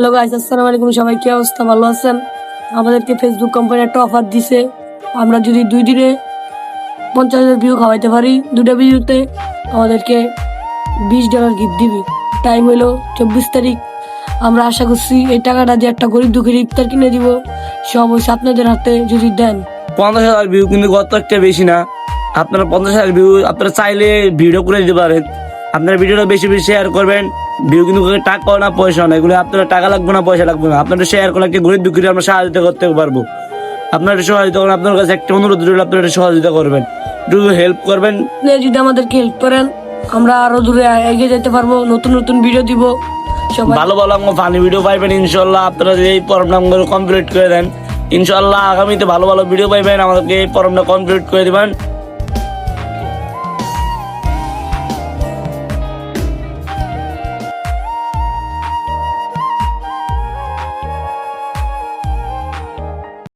Hello guys, আসসালামু আলাইকুম। সবাই কি অবস্থা, ভালো আছেন? আমাদেরকে ফেসবুক কোম্পানি একটা অফার দিছে। আমরা যদি 2 দিনে 50,000 ভিউ খাওয়াইতে পারি, 2টা ভিডিওতে আমাদেরকে $20 গিফট দিবি। টাইম হলো 24 তারিখ। আমরা আশা করছি এই টাকাটা দিয়ে একটা গরিব দুঃখীর ইফতার কিনে দিব। সব হচ্ছে আপনাদের হাতে, যদি দেন। 50,000 ভিউ কিন্তু কত একটা বেশি না। আপনারা 50,000 ভিউ আপনারা চাইলে ভিডিও করে দিতে পারেন। আপনারা ভিডিওটা বেশি বেশি শেয়ার করবেন। ভিউ কিন্তু টাকাও না পয়সা না, এগুলো আপনারা টাকা লাগবে না, পয়সা লাগবে না। আপনারা শেয়ার করলে একটা গরিব দুঃখীর আমরা সহযোগিতা করতে পারবো। আপনারা সহযোগিতা করেন, আপনার কাছে একটা অনুরোধ রইল, আপনারা সহযোগিতা করবেন, একটু হেল্প করবেন। আপনি যদি আমাদেরকে হেল্প করেন, আমরা আরো দূরে এগিয়ে যেতে পারবো, নতুন নতুন ভিডিও দিব। সবাই ভালো ভালো ফানি ভিডিও পাইবেন ইনশাল্লাহ। আপনারা যদি এই ফর্মটা কমপ্লিট করে দেন, ইনশাল্লাহ আগামীতে ভালো ভালো ভিডিও পাইবেন। আমাদেরকে এই ফর্মটা কমপ্লিট করে দিবেন।